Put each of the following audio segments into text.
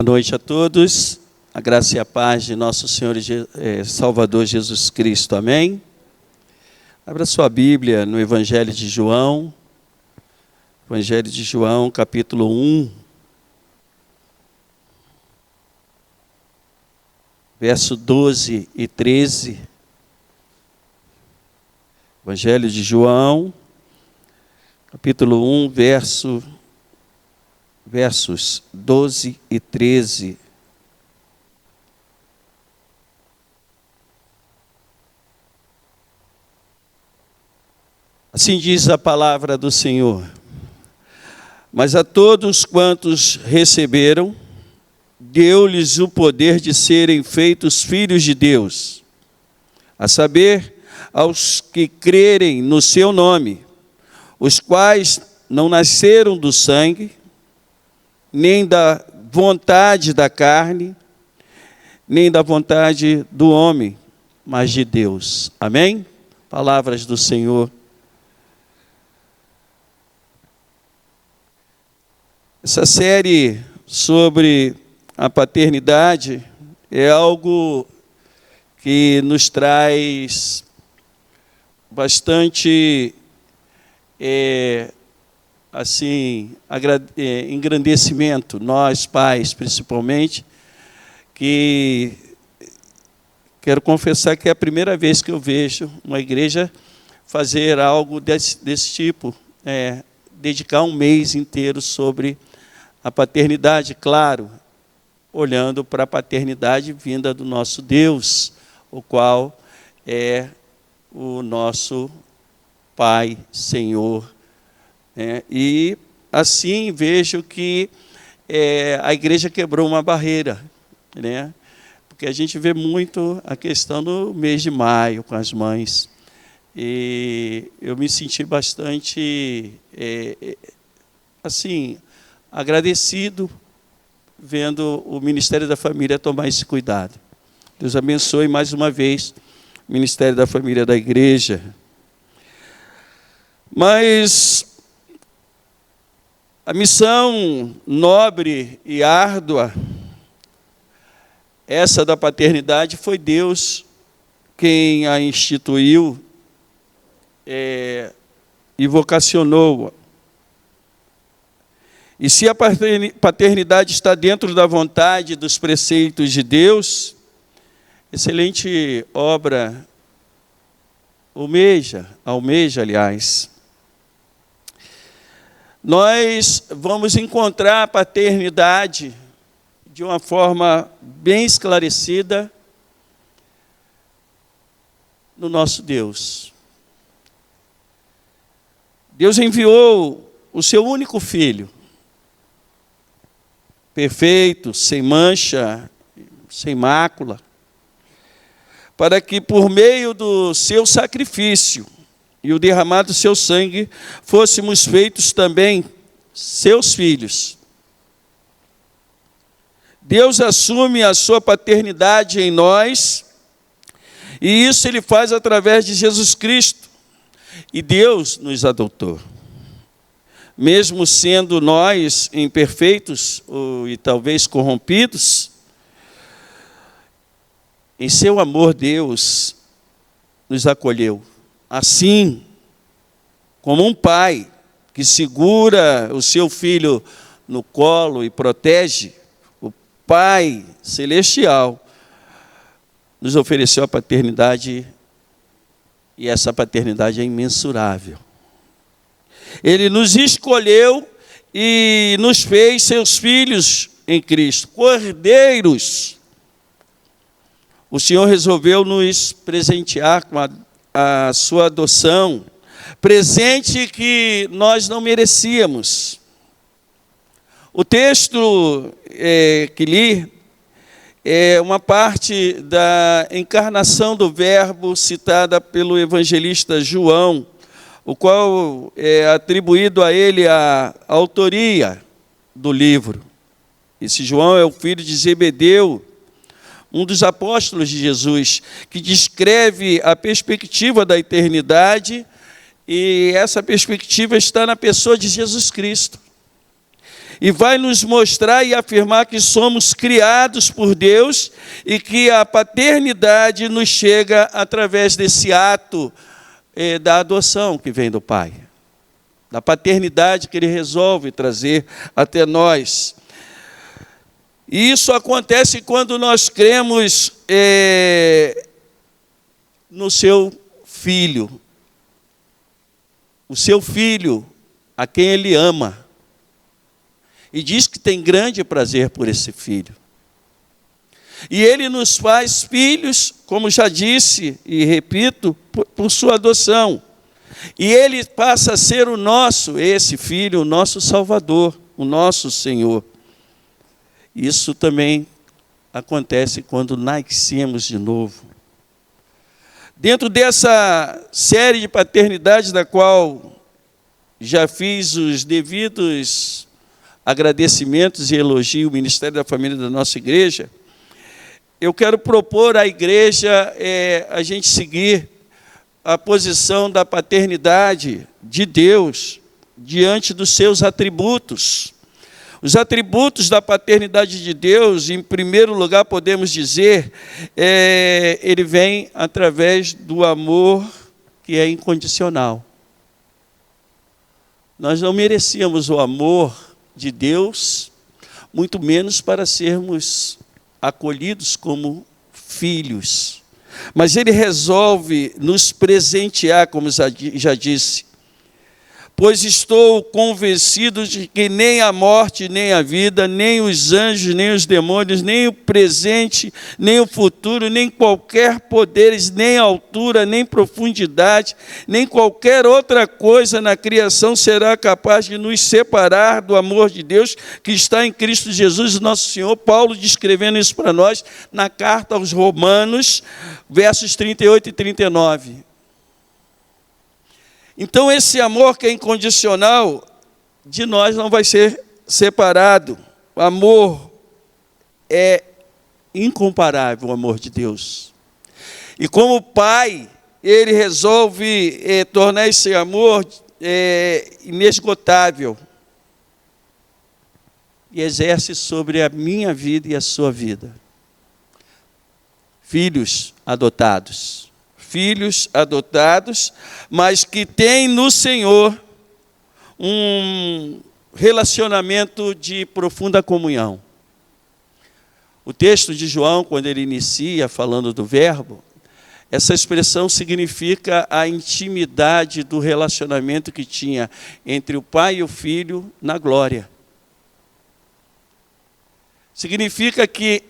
noite a todos, a graça e a paz de nosso Senhor e Salvador Jesus Cristo, amém? Abra sua Bíblia no Evangelho de João, capítulo 1, verso 12 e 13. Evangelho de João, capítulo 1, versos 12 e 13. Assim diz a palavra do Senhor: mas a todos quantos receberam, deu-lhes o poder de serem feitos filhos de Deus, a saber, aos que crerem no seu nome, os quais não nasceram do sangue, nem da vontade da carne, nem da vontade do homem, mas de Deus. Amém? Palavras do Senhor. Essa série sobre a paternidade é algo que nos traz bastante engrandecimento, nós pais principalmente, que quero confessar que é a primeira vez que eu vejo uma igreja fazer algo desse tipo, dedicar um mês inteiro sobre a paternidade, claro, olhando para a paternidade vinda do nosso Deus, o qual é o nosso Pai, Senhor. E assim vejo que a igreja quebrou uma barreira, porque a gente vê muito a questão no mês de maio com as mães. E eu me senti bastante agradecido vendo o Ministério da Família tomar esse cuidado. Deus abençoe mais uma vez o Ministério da Família da Igreja. Mas a missão nobre e árdua, essa da paternidade, foi Deus quem a instituiu e vocacionou. E se a paternidade está dentro da vontade dos preceitos de Deus, excelente obra almeja, aliás. Nós vamos encontrar a paternidade de uma forma bem esclarecida no nosso Deus. Deus enviou o seu único filho, perfeito, sem mancha, sem mácula, para que por meio do seu sacrifício e o derramado do seu sangue, fôssemos feitos também seus filhos. Deus assume a sua paternidade em nós, e isso Ele faz através de Jesus Cristo. E Deus nos adotou. Mesmo sendo nós imperfeitos e talvez corrompidos, em seu amor Deus nos acolheu. Assim, como um pai que segura o seu filho no colo e protege, o Pai Celestial nos ofereceu a paternidade, e essa paternidade é imensurável. Ele nos escolheu e nos fez seus filhos em Cristo, cordeiros. O Senhor resolveu nos presentear com a sua adoção, presente que nós não merecíamos. O texto que li é uma parte da encarnação do Verbo citada pelo evangelista João, o qual é atribuído a ele a autoria do livro. Esse João é o filho de Zebedeu, um dos apóstolos de Jesus, que descreve a perspectiva da eternidade, e essa perspectiva está na pessoa de Jesus Cristo. e vai nos mostrar e afirmar que somos criados por Deus e que a paternidade nos chega através desse ato da adoção que vem do Pai, da paternidade que Ele resolve trazer até nós. E isso acontece quando nós cremos no seu Filho, o seu Filho, a quem Ele ama, e diz que tem grande prazer por esse Filho. E Ele nos faz filhos, como já disse e repito, por sua adoção. E Ele passa a ser esse Filho, o nosso Salvador, o nosso Senhor. Isso também acontece quando nascemos de novo. Dentro dessa série de paternidades, da qual já fiz os devidos agradecimentos e elogio ao Ministério da Família da nossa igreja, eu quero propor à igreja a gente seguir a posição da paternidade de Deus diante dos seus atributos. Os atributos da paternidade de Deus, em primeiro lugar, podemos dizer, ele vem através do amor que é incondicional. Nós não merecíamos o amor de Deus, muito menos para sermos acolhidos como filhos. Mas Ele resolve nos presentear, como já disse. Pois estou convencido de que nem a morte, nem a vida, nem os anjos, nem os demônios, nem o presente, nem o futuro, nem qualquer poderes, nem altura, nem profundidade, nem qualquer outra coisa na criação será capaz de nos separar do amor de Deus que está em Cristo Jesus, nosso Senhor. Paulo descrevendo isso para nós na carta aos Romanos, versos 38 e 39. Então, esse amor que é incondicional, de nós não vai ser separado. O amor é incomparável, o amor de Deus. E como Pai, Ele resolve tornar esse amor inesgotável. E exerce sobre a minha vida e a sua vida. Filhos adotados, mas que têm no Senhor um relacionamento de profunda comunhão. O texto de João, quando ele inicia falando do verbo, essa expressão significa a intimidade do relacionamento que tinha entre o Pai e o Filho na glória. Significa que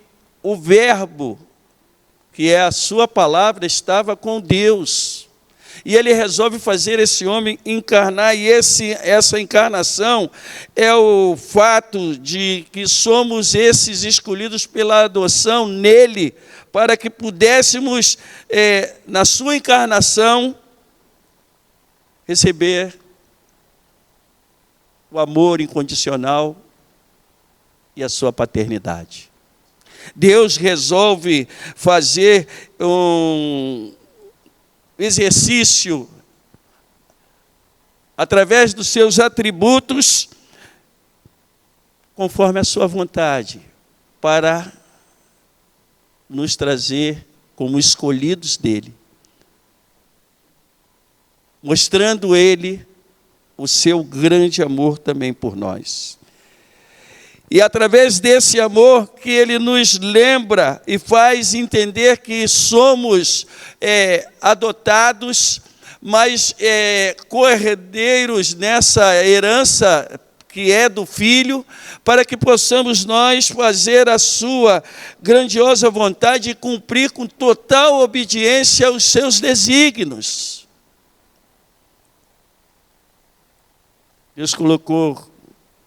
o verbo, que é a sua palavra, estava com Deus. E Ele resolve fazer esse homem encarnar, e essa encarnação é o fato de que somos esses escolhidos pela adoção nele, para que pudéssemos, na sua encarnação, receber o amor incondicional e a sua paternidade. Deus resolve fazer um exercício através dos seus atributos, conforme a sua vontade, para nos trazer como escolhidos dele, mostrando ele o seu grande amor também por nós. E através desse amor que Ele nos lembra e faz entender que somos adotados, mas co-herdeiros nessa herança que é do Filho, para que possamos nós fazer a sua grandiosa vontade e cumprir com total obediência aos seus desígnios. Deus colocou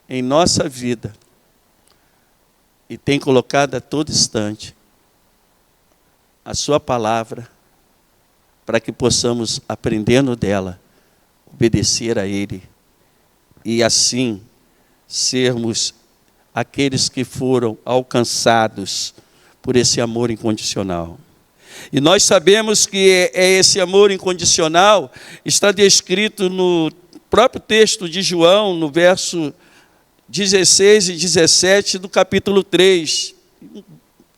em nossa vida e tem colocado a todo instante a sua palavra, para que possamos, aprendendo dela, obedecer a Ele, e assim sermos aqueles que foram alcançados por esse amor incondicional. E nós sabemos que esse amor incondicional está descrito no próprio texto de João, no verso 16 e 17 do capítulo 3. Um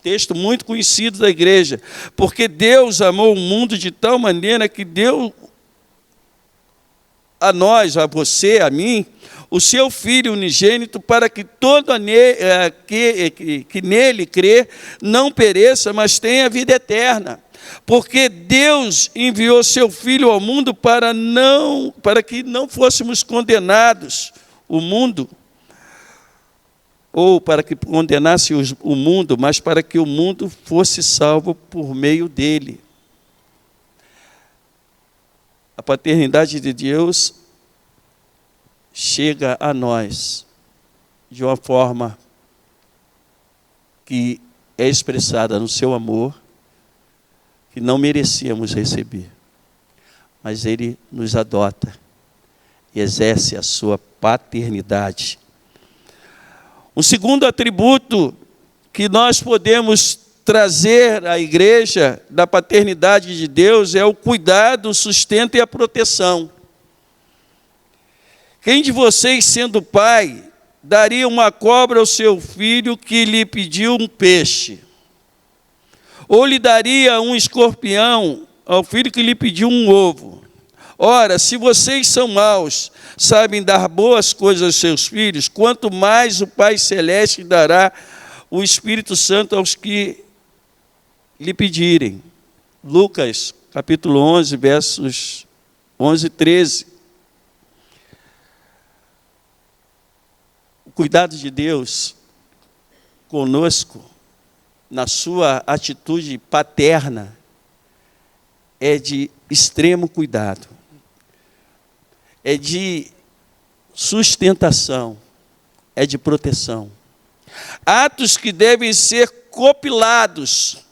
texto muito conhecido da igreja. Porque Deus amou o mundo de tal maneira que deu a nós, a você, a mim, o seu Filho unigênito, para que todo que nele crê não pereça, mas tenha vida eterna. Porque Deus enviou seu Filho ao mundo para que não fôssemos condenados, o mundo, ou para que condenasse o mundo, mas para que o mundo fosse salvo por meio dele. A paternidade de Deus chega a nós de uma forma que é expressada no seu amor, que não merecíamos receber. Mas Ele nos adota e exerce a sua paternidade. Um segundo atributo que nós podemos trazer à igreja da paternidade de Deus é o cuidado, o sustento e a proteção. Quem de vocês, sendo pai, daria uma cobra ao seu filho que lhe pediu um peixe? Ou lhe daria um escorpião ao filho que lhe pediu um ovo? Ora, se vocês são maus, sabem dar boas coisas aos seus filhos, quanto mais o Pai Celeste dará o Espírito Santo aos que lhe pedirem. Lucas, capítulo 11, versos 11 e 13. O cuidado de Deus conosco, na sua atitude paterna, é de extremo cuidado, é de sustentação, é de proteção. Atos que devem ser copilados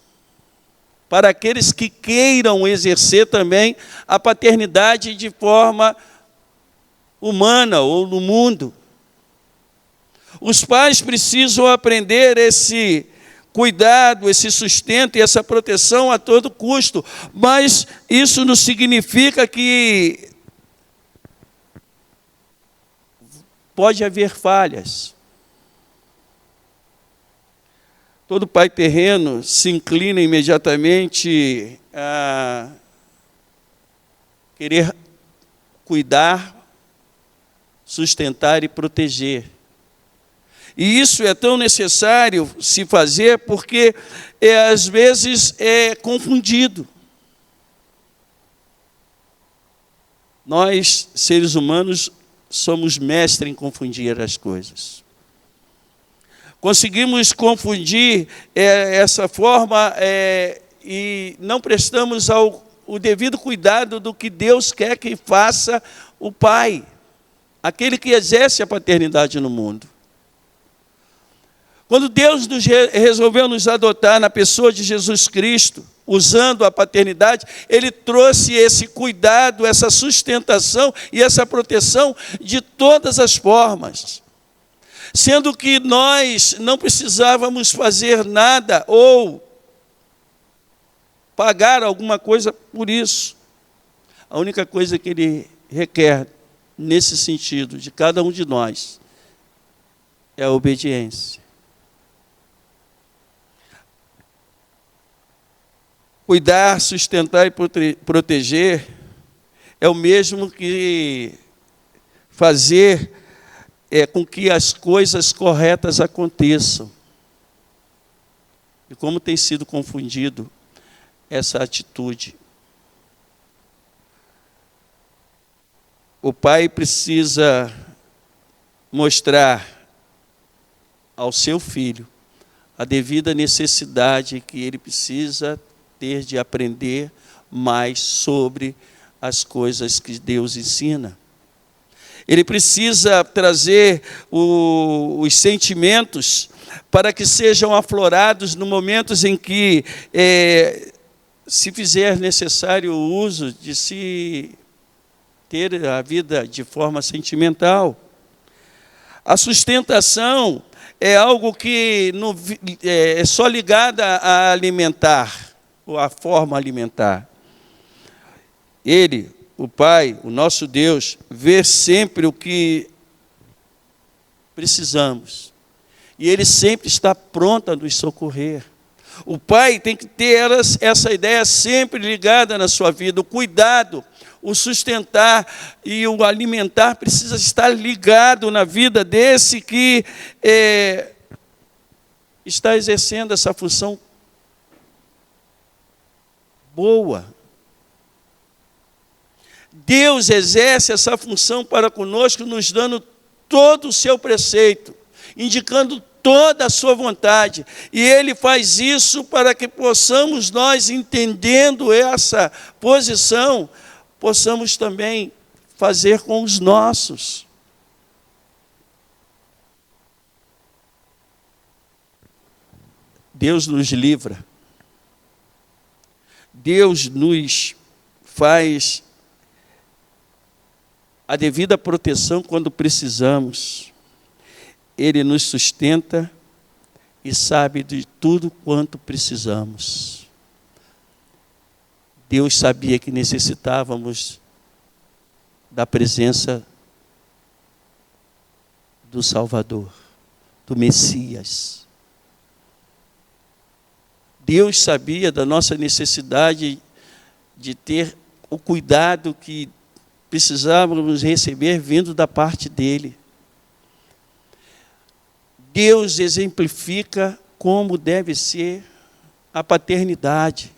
para aqueles que queiram exercer também a paternidade de forma humana ou no mundo. Os pais precisam aprender esse cuidado, esse sustento e essa proteção a todo custo, mas isso não significa que pode haver falhas. Todo pai terreno se inclina imediatamente a querer cuidar, sustentar e proteger. E isso é tão necessário se fazer porque, às vezes, é confundido. Nós, seres humanos, somos mestres em confundir as coisas. Conseguimos confundir essa forma e não prestamos o devido cuidado do que Deus quer que faça o Pai, aquele que exerce a paternidade no mundo. Quando Deus resolveu nos adotar na pessoa de Jesus Cristo, usando a paternidade, Ele trouxe esse cuidado, essa sustentação e essa proteção de todas as formas. Sendo que nós não precisávamos fazer nada ou pagar alguma coisa por isso. A única coisa que Ele requer, nesse sentido, de cada um de nós, é a obediência. Cuidar, sustentar e proteger é o mesmo que fazer com que as coisas corretas aconteçam. E como tem sido confundido essa atitude. O pai precisa mostrar ao seu filho a devida necessidade que ele precisa ter de aprender mais sobre as coisas que Deus ensina. Ele precisa trazer os sentimentos para que sejam aflorados no momentos em que se fizer necessário o uso de se ter a vida de forma sentimental. A sustentação é algo que é só ligada a alimentar, ou a forma alimentar. Ele, o Pai, o nosso Deus, vê sempre o que precisamos. E Ele sempre está pronto a nos socorrer. O pai tem que ter essa ideia sempre ligada na sua vida. O cuidado, o sustentar e o alimentar precisa estar ligado na vida desse que está exercendo essa função boa. Deus exerce essa função para conosco, nos dando todo o seu preceito, indicando toda a sua vontade. E Ele faz isso para que possamos nós, entendendo essa posição, possamos também fazer com os nossos. Deus nos livra. Deus nos faz a devida proteção quando precisamos. Ele nos sustenta e sabe de tudo quanto precisamos. Deus sabia que necessitávamos da presença do Salvador, do Messias. Deus sabia da nossa necessidade de ter o cuidado que precisávamos receber vindo da parte dEle. Deus exemplifica como deve ser a paternidade.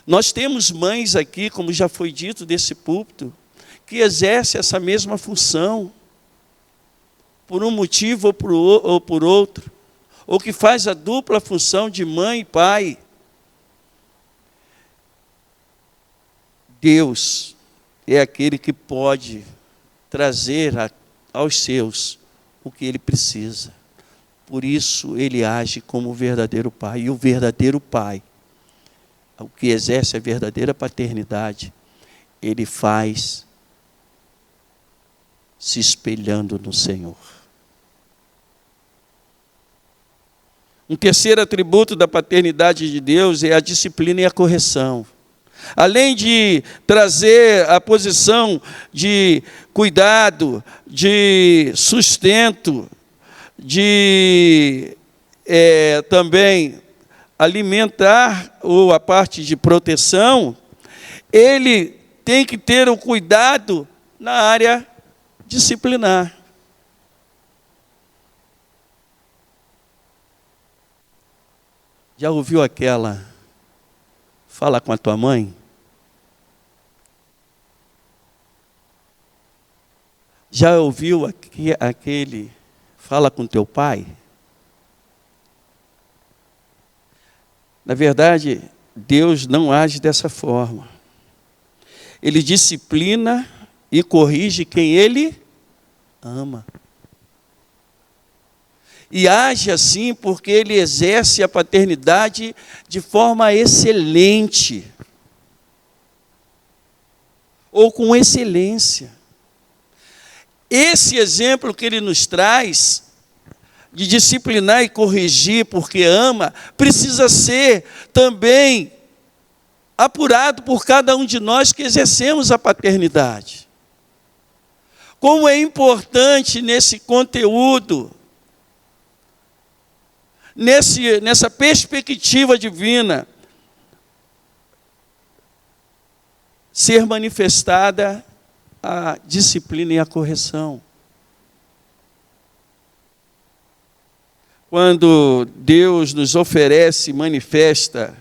Nós temos mães aqui, como já foi dito desse púlpito, que exercem essa mesma função, por um motivo ou por outro, ou que faz a dupla função de mãe e pai. Deus é aquele que pode trazer aos seus o que ele precisa. Por isso ele age como o verdadeiro pai. E o verdadeiro pai, o que exerce a verdadeira paternidade, ele faz se espelhando no Senhor. Um terceiro atributo da paternidade de Deus é a disciplina e a correção. Além de trazer a posição de cuidado, de sustento, de também alimentar, ou a parte de proteção, ele tem que ter o cuidado na área disciplinar. Já ouviu aquela fala com a tua mãe? Já ouviu aquele fala com teu pai? Na verdade, Deus não age dessa forma. Ele disciplina e corrige quem Ele ama. E age assim porque Ele exerce a paternidade de forma excelente, ou com excelência. Esse exemplo que Ele nos traz, de disciplinar e corrigir porque ama, precisa ser também apurado por cada um de nós que exercemos a paternidade. Como é importante nesse conteúdo, nessa perspectiva divina, ser manifestada a disciplina e a correção. Quando Deus nos oferece e manifesta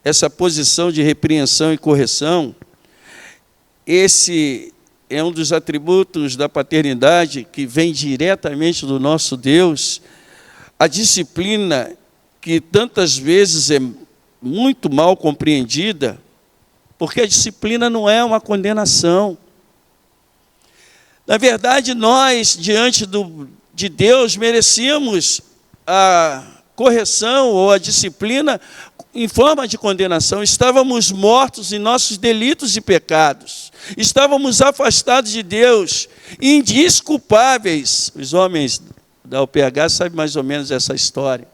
essa posição de repreensão e correção, esse é um dos atributos da paternidade que vem diretamente do nosso Deus. A disciplina, que tantas vezes é muito mal compreendida, porque a disciplina não é uma condenação. Na verdade, nós, diante de Deus, merecíamos a correção ou a disciplina em forma de condenação. Estávamos mortos em nossos delitos e pecados. Estávamos afastados de Deus, indesculpáveis. Os homens da UPH sabem mais ou menos essa história.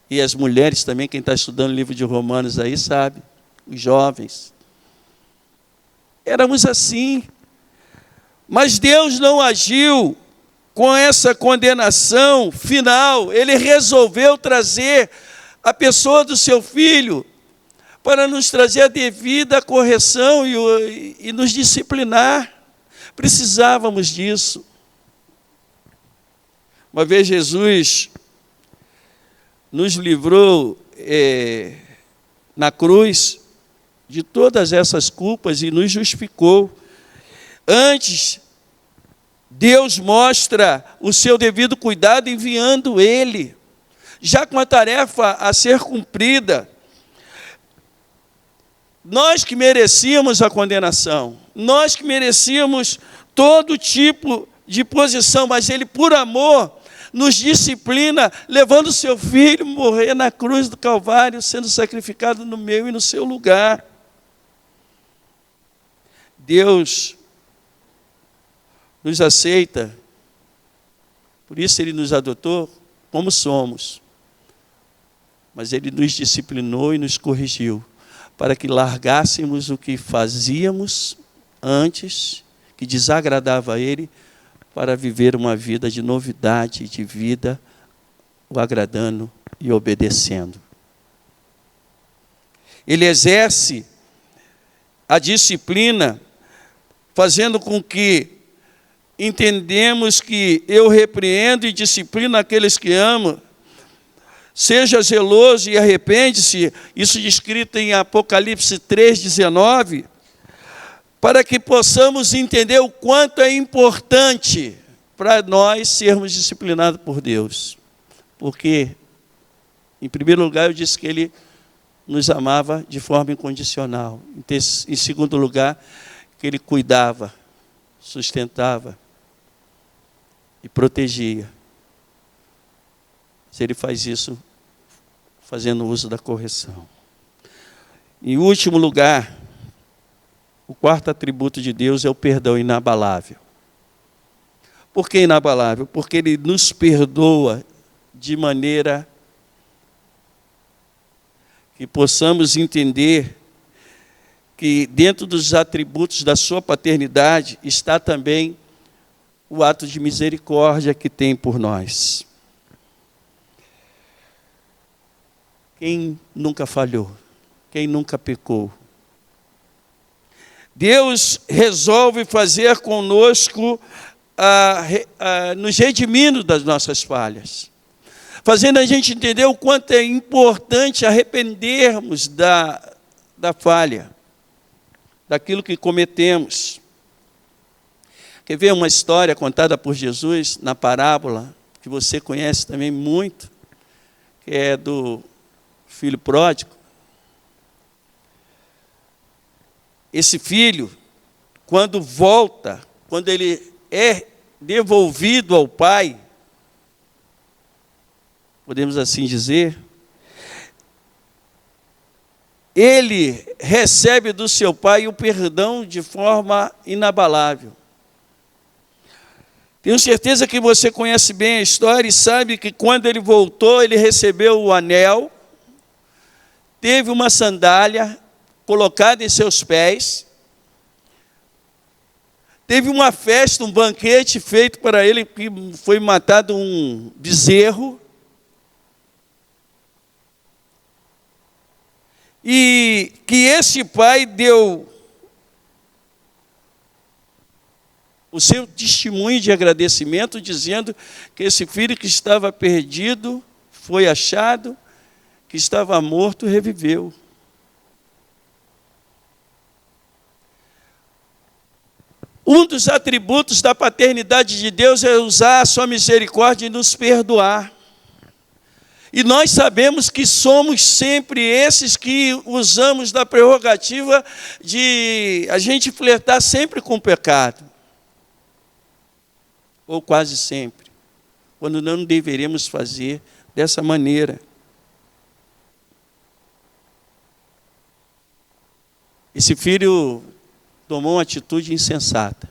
E as mulheres também, quem está estudando o livro de Romanos aí sabe. Os jovens. Éramos assim. Mas Deus não agiu com essa condenação final, ele resolveu trazer a pessoa do seu filho para nos trazer a devida correção e nos disciplinar. Precisávamos disso. Uma vez Jesus nos livrou na cruz de todas essas culpas e nos justificou. Antes, Deus mostra o seu devido cuidado enviando Ele, já com a tarefa a ser cumprida. Nós que merecíamos a condenação, nós que merecíamos todo tipo de posição, mas Ele, por amor, nos disciplina, levando o seu filho morrer na cruz do Calvário, sendo sacrificado no meu e no seu lugar. Deus nos aceita, por isso Ele nos adotou como somos, mas Ele nos disciplinou e nos corrigiu, para que largássemos o que fazíamos antes, que desagradava a Ele, para viver uma vida de novidade de vida, o agradando e obedecendo. Ele exerce a disciplina, fazendo com que entendemos que eu repreendo e disciplino aqueles que amo. Seja zeloso e arrepende-se, isso descrito em Apocalipse 3,19, para que possamos entender o quanto é importante para nós sermos disciplinados por Deus. Porque, em primeiro lugar, eu disse que Ele nos amava de forma incondicional. Em segundo lugar, que Ele cuidava, sustentava e protegia. Se Ele faz isso fazendo uso da correção. Em último lugar, o quarto atributo de Deus é o perdão inabalável. Por que inabalável? Porque Ele nos perdoa de maneira que possamos entender que dentro dos atributos da sua paternidade está também o ato de misericórdia que tem por nós. Quem nunca falhou? Quem nunca pecou? Deus resolve fazer conosco, nos redimindo das nossas falhas, fazendo a gente entender o quanto é importante arrependermos da falha, daquilo que cometemos. Quer ver uma história contada por Jesus na parábola, que você conhece também muito, que é do filho pródigo? Esse filho, quando volta, quando ele é devolvido ao pai, podemos assim dizer, ele recebe do seu pai o perdão de forma inabalável. Tenho certeza que você conhece bem a história e sabe que quando ele voltou, ele recebeu o anel, teve uma sandália colocada em seus pés, teve uma festa, um banquete feito para ele, que foi matado um bezerro, e que esse pai deu o seu testemunho de agradecimento, dizendo que esse filho que estava perdido foi achado, que estava morto reviveu. Um dos atributos da paternidade de Deus é usar a sua misericórdia e nos perdoar. E nós sabemos que somos sempre esses que usamos da prerrogativa de a gente flertar sempre com o pecado. Ou quase sempre. Quando não deveríamos fazer dessa maneira. Esse filho tomou uma atitude insensata.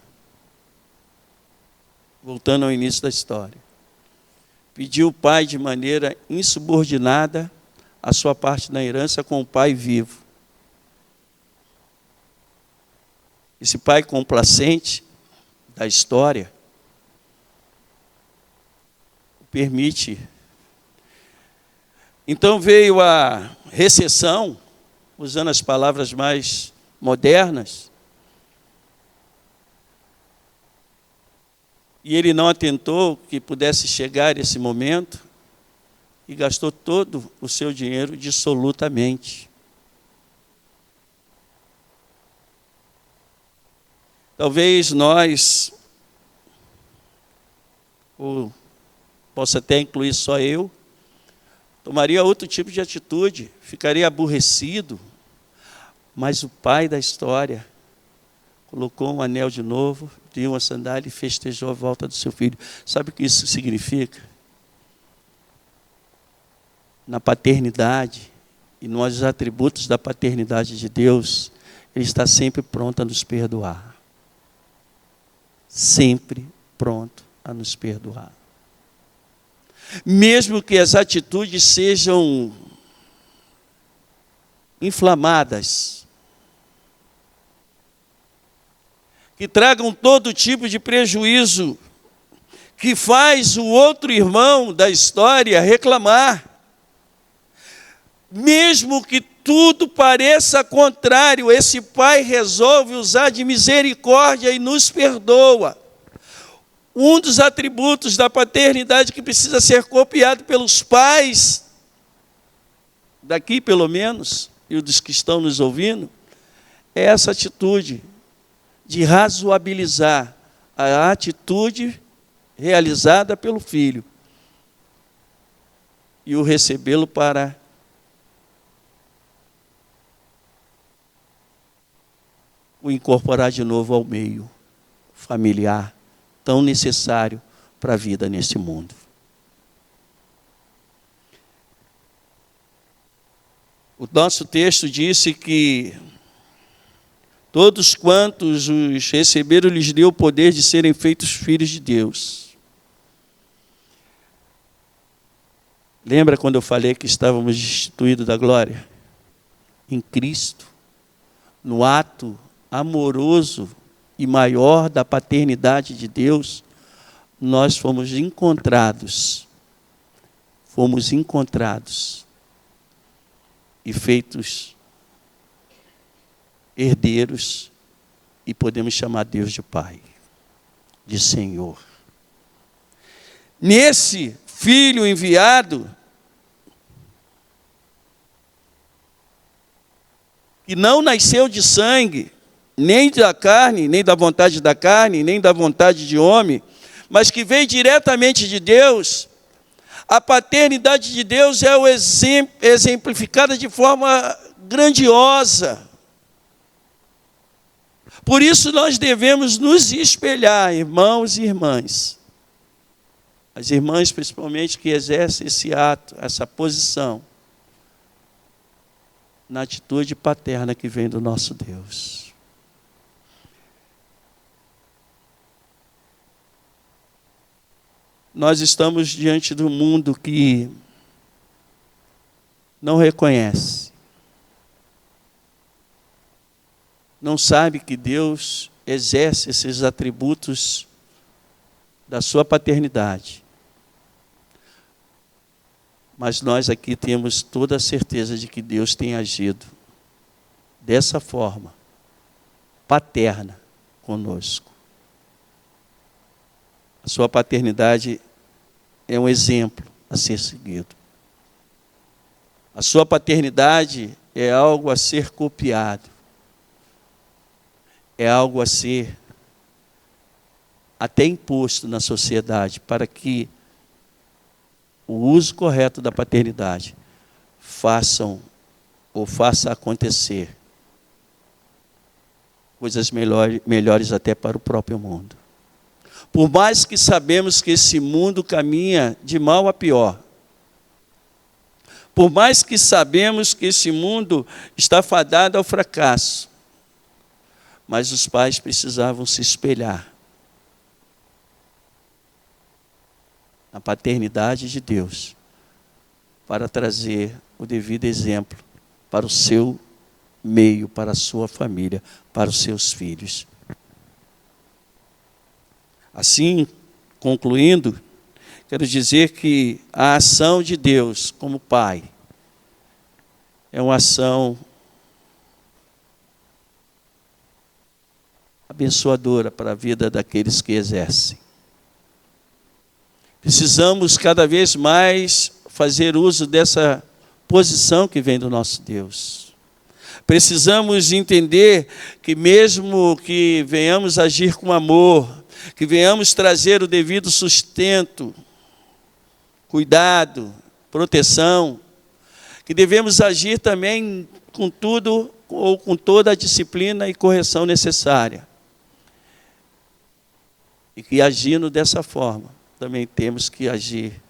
Voltando ao início da história. Pediu o pai de maneira insubordinada a sua parte na herança com o pai vivo. Esse pai complacente da história permite. Então veio a recessão, usando as palavras mais modernas, e ele não atentou que pudesse chegar esse momento e gastou todo o seu dinheiro dissolutamente. Talvez nós, ou posso até incluir só eu, tomaria outro tipo de atitude, ficaria aborrecido, mas o pai da história colocou um anel de novo, deu uma sandália e festejou a volta do seu filho. Sabe o que isso significa? Na paternidade e nos atributos da paternidade de Deus, Ele está sempre pronto a nos perdoar. Sempre pronto a nos perdoar. Mesmo que as atitudes sejam inflamadas, que tragam todo tipo de prejuízo, que faz o outro irmão da história reclamar, mesmo que tudo pareça contrário, esse pai resolve usar de misericórdia e nos perdoa. Um dos atributos da paternidade que precisa ser copiado pelos pais, daqui pelo menos, e dos que estão nos ouvindo, é essa atitude de razoabilizar a atitude realizada pelo filho e o recebê-lo para o incorporar de novo ao meio familiar, tão necessário para a vida nesse mundo. O nosso texto disse que todos quantos os receberam, lhes deu o poder de serem feitos filhos de Deus. Lembra quando eu falei que estávamos destituídos da glória? Em Cristo, no ato amoroso e maior da paternidade de Deus, nós fomos encontrados e feitos herdeiros, e podemos chamar Deus de Pai, de Senhor. Nesse filho enviado, que não nasceu de sangue, nem da carne, nem da vontade da carne, nem da vontade de homem, mas que veio diretamente de Deus, a paternidade de Deus é exemplificada de forma grandiosa. Por isso nós devemos nos espelhar, irmãos e irmãs. As irmãs, principalmente, que exercem esse ato, essa posição, na atitude paterna que vem do nosso Deus. Nós estamos diante do mundo que não reconhece, não sabe que Deus exerce esses atributos da sua paternidade. Mas nós aqui temos toda a certeza de que Deus tem agido dessa forma, paterna, conosco. A sua paternidade é um exemplo a ser seguido. A sua paternidade é algo a ser copiado. É algo a ser até imposto na sociedade, para que o uso correto da paternidade faça acontecer coisas melhores até para o próprio mundo. Por mais que sabemos que esse mundo caminha de mal a pior, por mais que sabemos que esse mundo está fadado ao fracasso, mas os pais precisavam se espelhar na paternidade de Deus para trazer o devido exemplo para o seu meio, para a sua família, para os seus filhos. Assim, concluindo, Quero dizer que a ação de Deus como Pai é uma ação abençoadora para a vida daqueles que exercem. Precisamos cada vez mais fazer uso dessa posição que vem do nosso Deus. Precisamos entender que mesmo que venhamos agir com amor, que venhamos trazer o devido sustento, cuidado, proteção, que devemos agir também com tudo ou com toda a disciplina e correção necessária. E que agindo dessa forma, também temos que agir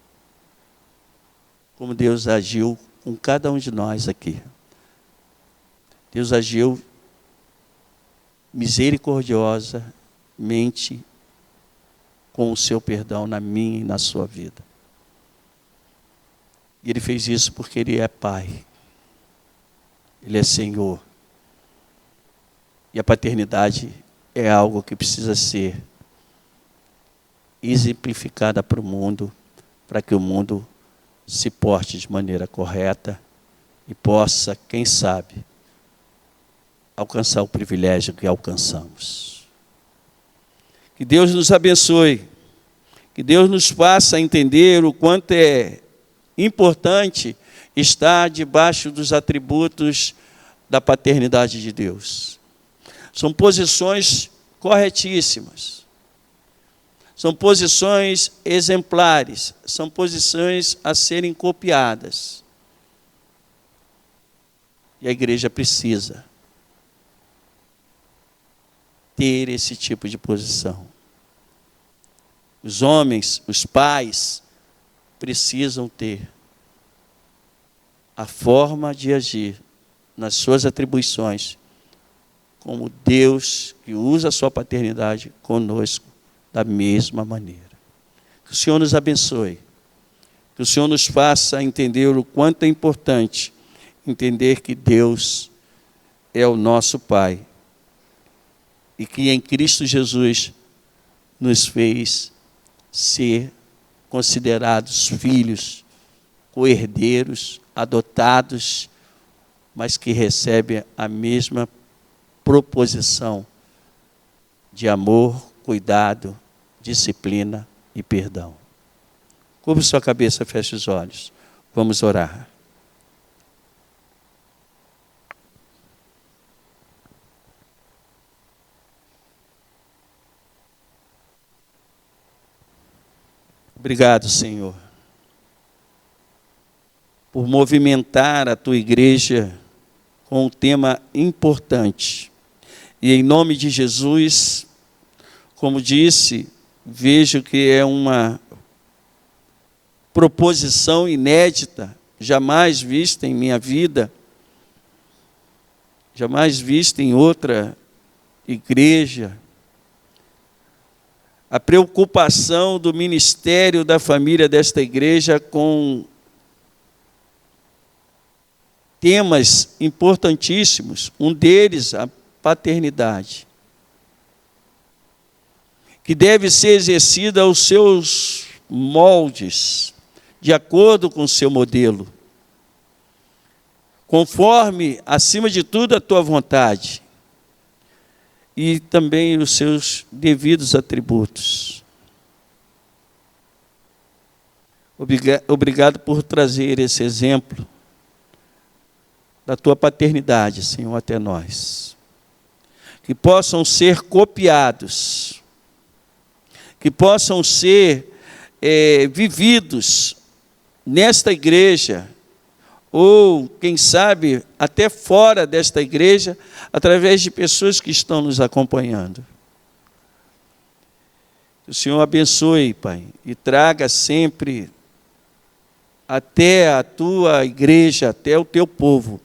como Deus agiu com cada um de nós aqui. Deus agiu misericordiosamente com o seu perdão na minha e na sua vida. E Ele fez isso porque Ele é Pai. Ele é Senhor. E a paternidade é algo que precisa ser exemplificada para o mundo, para que o mundo se porte de maneira correta e possa, quem sabe, alcançar o privilégio que alcançamos. Que Deus nos abençoe, que Deus nos faça entender o quanto é importante estar debaixo dos atributos da paternidade de Deus. São posições corretíssimas. São posições exemplares, são posições a serem copiadas. E a igreja precisa ter esse tipo de posição. Os homens, os pais, precisam ter a forma de agir nas suas atribuições, como Deus que usa a sua paternidade conosco, da mesma maneira. Que o Senhor nos abençoe. Que o Senhor nos faça entender o quanto é importante entender que Deus é o nosso Pai. E que em Cristo Jesus nos fez ser considerados filhos, co-herdeiros, adotados, mas que recebem a mesma proposição de amor, cuidado, disciplina e perdão. Curva sua cabeça, feche os olhos. Vamos orar. Obrigado, Senhor, por movimentar a tua igreja com um tema importante. E em nome de Jesus, como disse, vejo que é uma proposição inédita, jamais vista em minha vida, jamais vista em outra igreja. A preocupação do ministério da família desta igreja com temas importantíssimos, um deles a paternidade, que deve ser exercida aos seus moldes, de acordo com o seu modelo, conforme, acima de tudo, a tua vontade, e também os seus devidos atributos. Obrigado por trazer esse exemplo da tua paternidade, Senhor, até nós. Que possam ser copiados, que possam ser vividos nesta igreja, ou, quem sabe, até fora desta igreja, através de pessoas que estão nos acompanhando. Que o Senhor abençoe, Pai, e traga sempre até a tua igreja, até o teu povo,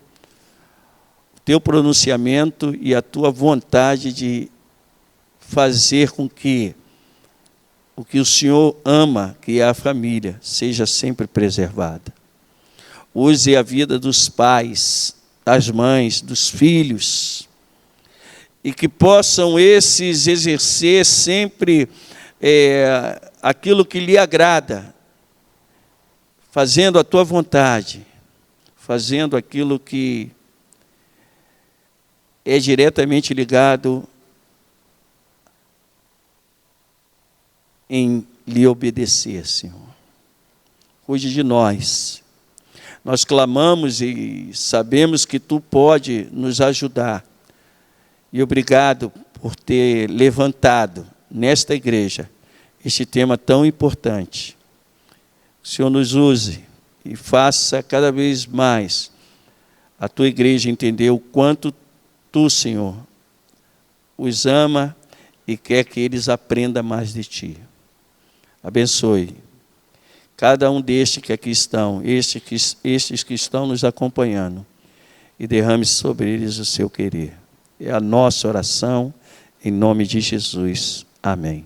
o teu pronunciamento e a tua vontade de fazer com que o que o Senhor ama, que é a família, seja sempre preservada. Use a vida dos pais, das mães, dos filhos, e que possam esses exercer sempre aquilo que lhe agrada, fazendo a tua vontade, fazendo aquilo que é diretamente ligado em lhe obedecer, Senhor. Cuide de nós. Nós clamamos e sabemos que Tu pode nos ajudar. E obrigado por ter levantado nesta igreja este tema tão importante. O Senhor nos use e faça cada vez mais a Tua igreja entender o quanto Tu, Senhor, os ama e quer que eles aprendam mais de Ti. Abençoe cada um destes que aqui estão, estes que estão nos acompanhando, e derrame sobre eles o Seu querer. É a nossa oração, em nome de Jesus. Amém.